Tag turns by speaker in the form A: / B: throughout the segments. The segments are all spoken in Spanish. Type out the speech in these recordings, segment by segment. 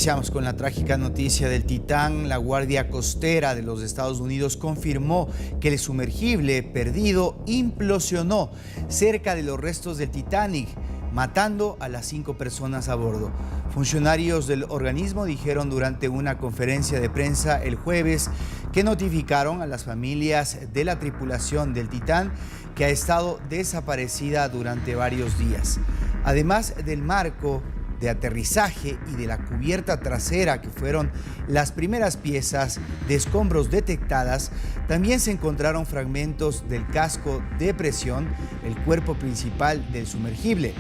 A: Iniciamos con la trágica noticia del Titán. La Guardia Costera de los Estados Unidos confirmó que el sumergible perdido implosionó cerca de los restos del Titanic, matando a las 5 personas a bordo. Funcionarios del organismo dijeron durante una conferencia de prensa el jueves que notificaron a las familias de la tripulación del Titán que ha estado desaparecida durante varios días. Además del marco de aterrizaje y de la cubierta trasera, que fueron las primeras piezas de escombros detectadas, también se encontraron fragmentos del casco de presión, el cuerpo principal del sumergible.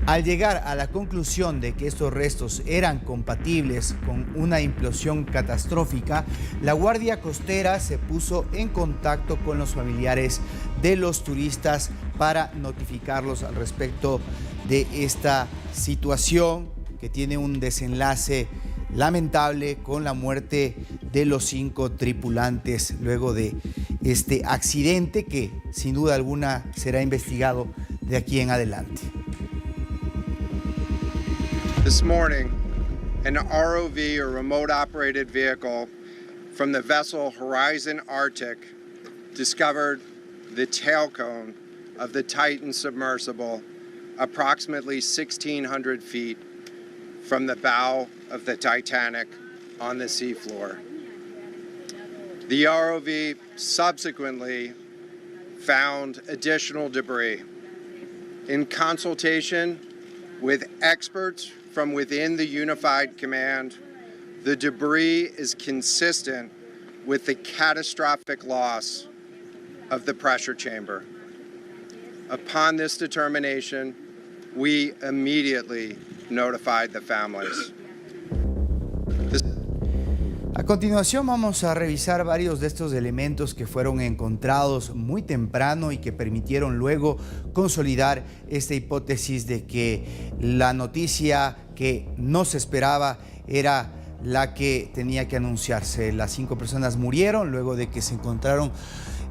A: Al llegar a la conclusión de que estos restos eran compatibles con una implosión catastrófica, la Guardia Costera se puso en contacto con los familiares de los turistas para notificarlos al respecto de esta situación, que tiene un desenlace lamentable con la muerte de los 5 tripulantes luego de este accidente, que sin duda alguna será investigado de aquí en adelante.
B: This morning, an ROV, or remote operated vehicle, from the vessel Horizon Arctic discovered the tail cone of the Titan submersible approximately 1,600 feet from the bow of the Titanic on the seafloor. The ROV subsequently found additional debris. In consultation with experts from within the Unified Command, the debris is consistent with the catastrophic loss of the pressure chamber. Upon this determination, we immediately notified the families.
A: A continuación vamos a revisar varios de estos elementos que fueron encontrados muy temprano y que permitieron luego consolidar esta hipótesis de que la noticia que no se esperaba era la que tenía que anunciarse. Las 5 personas murieron luego de que se encontraron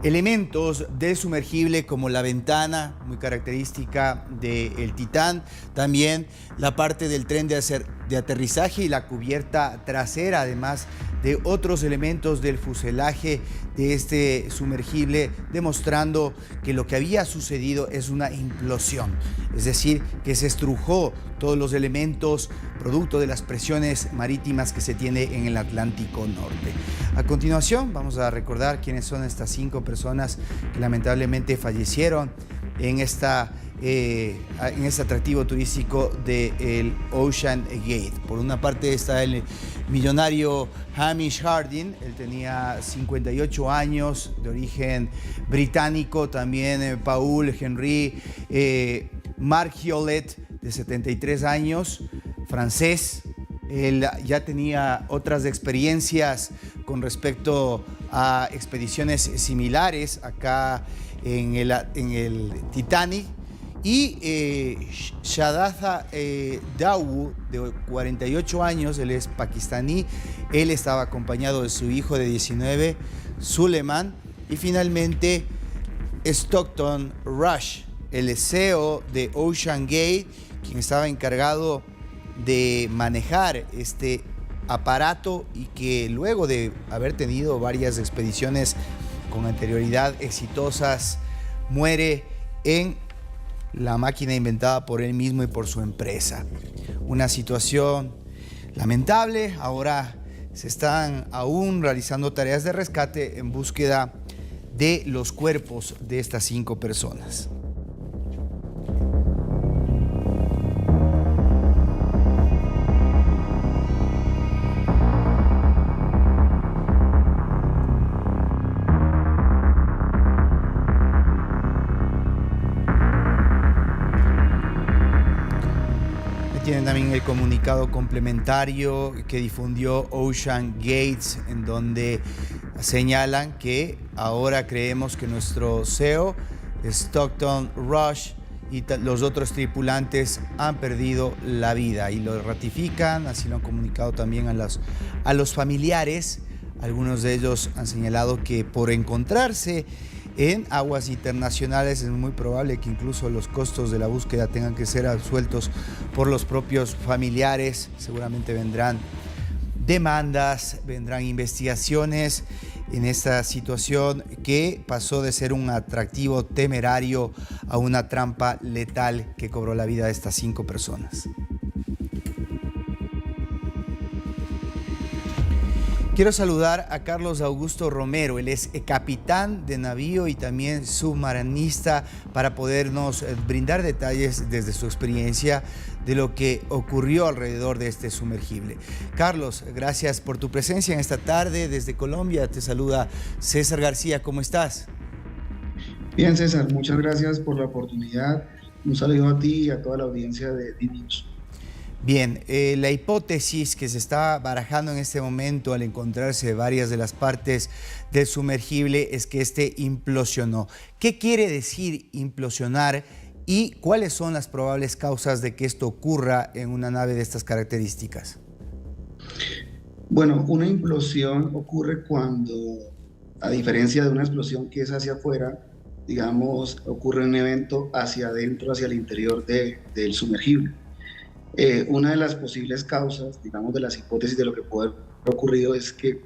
A: elementos del sumergible, como la ventana muy característica del Titán, también la parte del tren de aterrizaje y la cubierta trasera, además de otros elementos del fuselaje de este sumergible, demostrando que lo que había sucedido es una implosión, es decir, que se estrujó todos los elementos producto de las presiones marítimas que se tiene en el Atlántico Norte. A continuación vamos a recordar quiénes son estas 5 personas que lamentablemente fallecieron en este atractivo turístico del Ocean Gate. Por una parte está el millonario Hamish Harding. Él tenía 58 años, de origen británico. También Paul Henry, Mark Hewlett, de 73 años, francés. Él ya tenía otras experiencias con respecto a expediciones similares acá en el Titanic. Y Shahada Dawood, de 48 años, él es pakistaní. Él estaba acompañado de su hijo de 19, Suleiman. Y finalmente Stockton Rush, el CEO de Ocean Gate, quien estaba encargado de manejar este aparato y que luego de haber tenido varias expediciones con anterioridad exitosas, muere en la máquina inventada por él mismo y por su empresa. Una situación lamentable. Ahora se están aún realizando tareas de rescate en búsqueda de los cuerpos de estas 5 personas. Tienen también el comunicado complementario que difundió Ocean Gates, en donde señalan que ahora creemos que nuestro CEO, Stockton Rush, y los otros tripulantes han perdido la vida, y lo ratifican. Así lo han comunicado también a los familiares. Algunos de ellos han señalado que por encontrarse en aguas internacionales. Es muy probable que incluso los costos de la búsqueda tengan que ser absueltos por los propios familiares. Seguramente vendrán demandas, vendrán investigaciones en esta situación que pasó de ser un atractivo temerario a una trampa letal que cobró la vida de estas 5 personas. Quiero saludar a Carlos Augusto Romero. Él es capitán de navío y también submarinista, para podernos brindar detalles desde su experiencia de lo que ocurrió alrededor de este sumergible. Carlos, gracias por tu presencia en esta tarde. Desde Colombia te saluda César García. ¿Cómo estás?
C: Bien, César, muchas gracias por la oportunidad. Un saludo a ti y a toda la audiencia de DNews.
A: Bien, la hipótesis que se está barajando en este momento al encontrarse varias de las partes del sumergible es que este implosionó. ¿Qué quiere decir implosionar y cuáles son las probables causas de que esto ocurra en una nave de estas características?
C: Bueno, una implosión ocurre cuando, a diferencia de una explosión que es hacia afuera, digamos, ocurre un evento hacia adentro, hacia el interior del sumergible. Una de las posibles causas, digamos, de las hipótesis de lo que puede haber ocurrido es que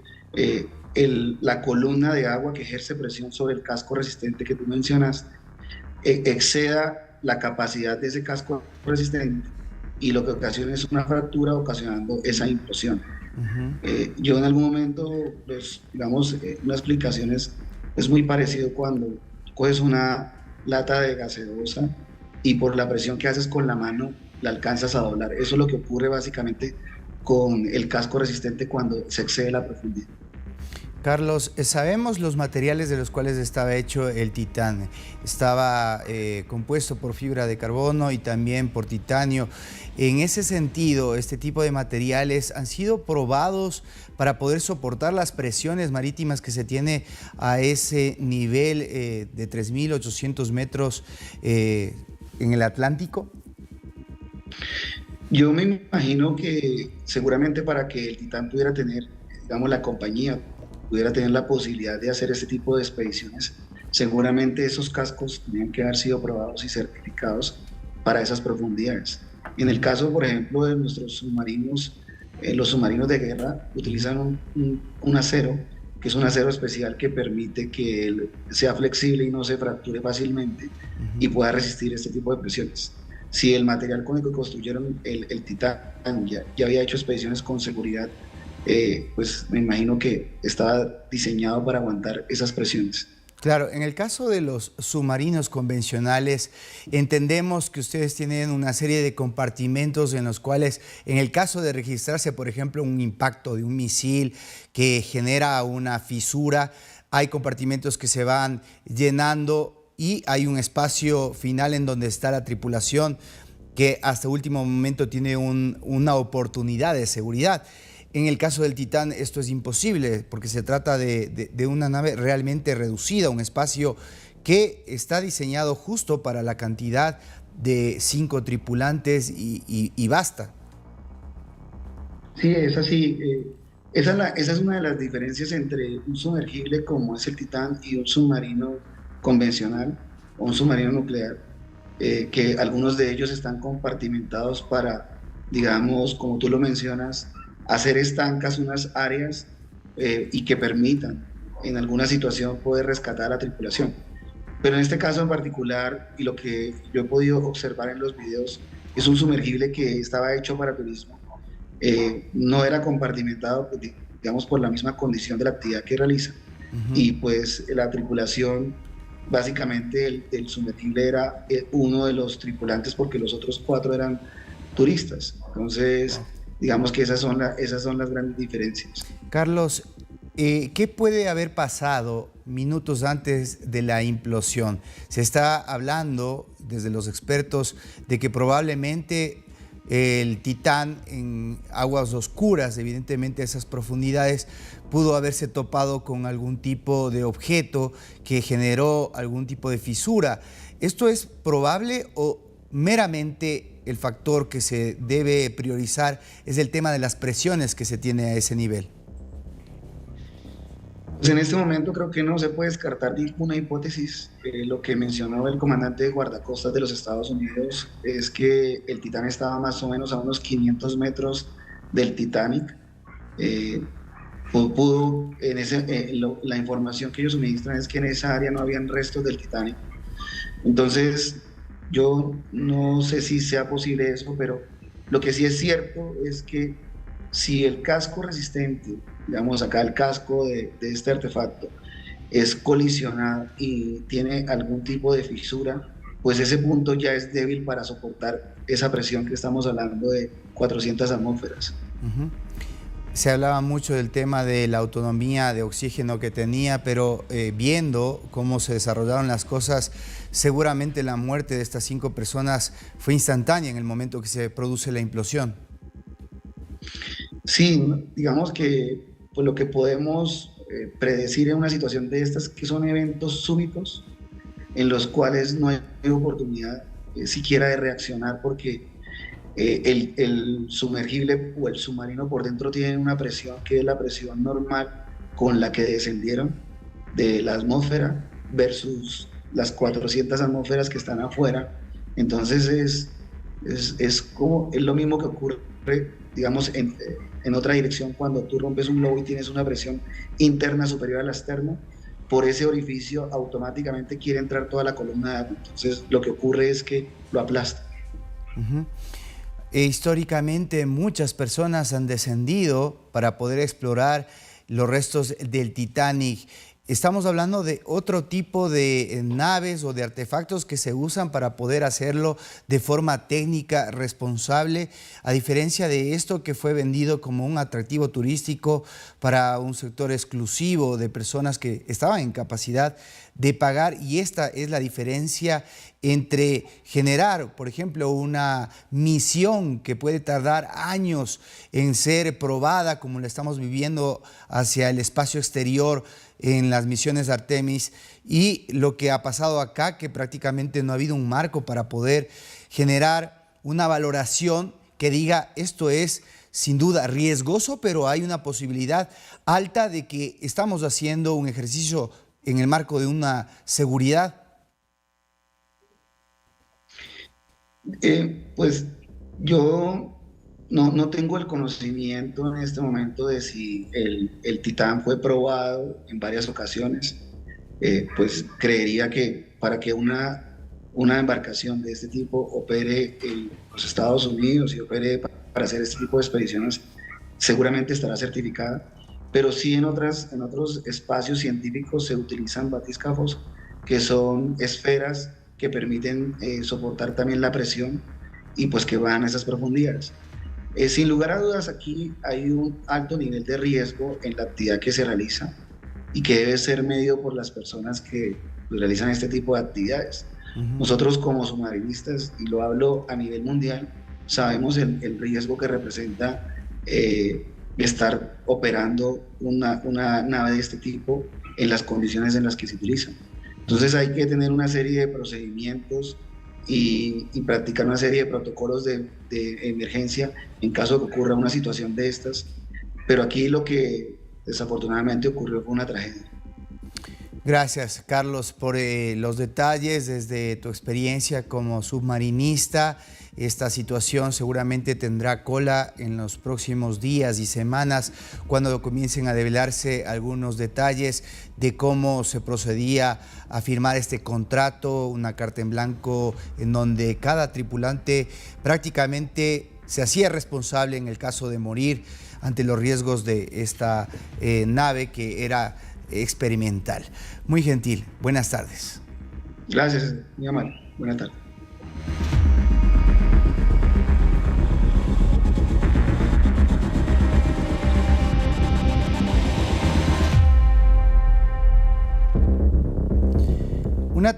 C: la columna de agua que ejerce presión sobre el casco resistente que tú mencionas exceda la capacidad de ese casco resistente, y lo que ocasiona es una fractura, ocasionando esa implosión. Yo en algún momento, pues, digamos, una explicación es muy parecido cuando coges una lata de gaseosa y por la presión que haces con la mano la alcanzas a doblar. Eso es lo que ocurre básicamente con el casco resistente cuando se excede la profundidad.
A: Carlos, sabemos los materiales de los cuales estaba hecho el Titán. Estaba compuesto por fibra de carbono y también por titanio. En ese sentido, este tipo de materiales han sido probados para poder soportar las presiones marítimas que se tiene a ese nivel de 3.800 metros en el Atlántico.
C: Yo me imagino que seguramente para que el Titán pudiera tener, digamos, la compañía pudiera tener la posibilidad de hacer este tipo de expediciones, seguramente esos cascos tenían que haber sido probados y certificados para esas profundidades. En el caso, por ejemplo, de nuestros submarinos, los submarinos de guerra utilizan un acero, que es un acero especial que permite que él sea flexible y no se fracture fácilmente y pueda resistir este tipo de presiones. Si el material con el que construyeron el Titán ya había hecho expediciones con seguridad, pues me imagino que estaba diseñado para aguantar esas presiones.
A: Claro, en el caso de los submarinos convencionales, entendemos que ustedes tienen una serie de compartimentos en los cuales, en el caso de registrarse, por ejemplo, un impacto de un misil que genera una fisura, hay compartimentos que se van llenando y hay un espacio final en donde está la tripulación que hasta último momento tiene una oportunidad de seguridad. En el caso del Titán esto es imposible porque se trata de una nave realmente reducida, un espacio que está diseñado justo para la cantidad de 5 tripulantes y basta.
C: Sí, es así. Esa es una de las diferencias entre un sumergible como es el Titán y un submarino convencional o un submarino nuclear, que algunos de ellos están compartimentados para, digamos, como tú lo mencionas, hacer estancas unas áreas y que permitan en alguna situación poder rescatar a la tripulación. Pero en este caso en particular, y lo que yo he podido observar en los videos, es un sumergible que estaba hecho para turismo. No era compartimentado, pues, digamos, por la misma condición de la actividad que realiza. Y pues la tripulación, básicamente el sumergible era uno de los tripulantes porque los otros 4 eran turistas. Entonces, digamos que esas son las grandes diferencias.
A: Carlos, ¿qué puede haber pasado minutos antes de la implosión? Se está hablando desde los expertos de que probablemente el Titán en aguas oscuras, evidentemente a esas profundidades, pudo haberse topado con algún tipo de objeto que generó algún tipo de fisura. ¿Esto es probable o meramente el factor que se debe priorizar es el tema de las presiones que se tiene a ese nivel?
C: Pues en este momento creo que no se puede descartar ninguna hipótesis. Lo que mencionó el comandante de guardacostas de los Estados Unidos es que el Titán estaba más o menos a unos 500 metros del Titanic. Eh, la información que ellos suministran es que en esa área no habían restos del Titanic. Entonces, yo no sé si sea posible eso, pero lo que sí es cierto es que si el casco resistente, digamos acá el casco de este artefacto, es colisionado y tiene algún tipo de fisura, pues ese punto ya es débil para soportar esa presión que estamos hablando de 400 atmósferas.
A: Ujú. Se hablaba mucho del tema de la autonomía de oxígeno que tenía, pero viendo cómo se desarrollaron las cosas, seguramente la muerte de estas 5 personas fue instantánea en el momento que se produce la implosión.
C: Sí, digamos que pues lo que podemos predecir en una situación de estas, que son eventos súbitos en los cuales no hay oportunidad siquiera de reaccionar, porque el sumergible o el submarino por dentro tiene una presión que es la presión normal con la que descendieron de la atmósfera versus las 400 atmósferas que están afuera. Entonces es lo mismo que ocurre, digamos, en otra dirección cuando tú rompes un globo y tienes una presión interna superior a la externa. Por ese orificio automáticamente quiere entrar toda la columna de agua. Entonces lo que ocurre es que lo aplasta.
A: Uh-huh. Históricamente muchas personas han descendido para poder explorar los restos del Titanic. Estamos hablando de otro tipo de naves o de artefactos que se usan para poder hacerlo de forma técnica, responsable, a diferencia de esto que fue vendido como un atractivo turístico para un sector exclusivo de personas que estaban en capacidad de pagar. Y esta es la diferencia entre generar, por ejemplo, una misión que puede tardar años en ser probada, como la estamos viviendo hacia el espacio exterior en las misiones Artemis, y lo que ha pasado acá, que prácticamente no ha habido un marco para poder generar una valoración que diga esto es sin duda riesgoso, pero hay una posibilidad alta de que estamos haciendo un ejercicio en el marco de una seguridad.
C: Pues yo no tengo el conocimiento en este momento de si el Titán fue probado en varias ocasiones. Pues creería que para que una embarcación de este tipo opere en los Estados Unidos y opere para hacer este tipo de expediciones, seguramente estará certificada, pero sí en otros espacios científicos se utilizan batiscafos, que son esferas que permiten soportar también la presión y pues que van a esas profundidades. Sin lugar a dudas, aquí hay un alto nivel de riesgo en la actividad que se realiza y que debe ser medido por las personas que realizan este tipo de actividades. Nosotros como submarinistas, y lo hablo a nivel mundial, sabemos el riesgo que representa estar operando una nave de este tipo en las condiciones en las que se utilizan. Entonces hay que tener una serie de procedimientos y practicar una serie de protocolos de emergencia en caso de que ocurra una situación de estas. Pero aquí lo que desafortunadamente ocurrió fue una tragedia.
A: Gracias, Carlos, por los detalles desde tu experiencia como submarinista. Esta situación seguramente tendrá cola en los próximos días y semanas cuando comiencen a develarse algunos detalles de cómo se procedía a firmar este contrato, una carta en blanco en donde cada tripulante prácticamente se hacía responsable en el caso de morir ante los riesgos de esta nave que era experimental. Muy gentil. Buenas tardes.
C: Gracias, muy amable. Buenas tardes.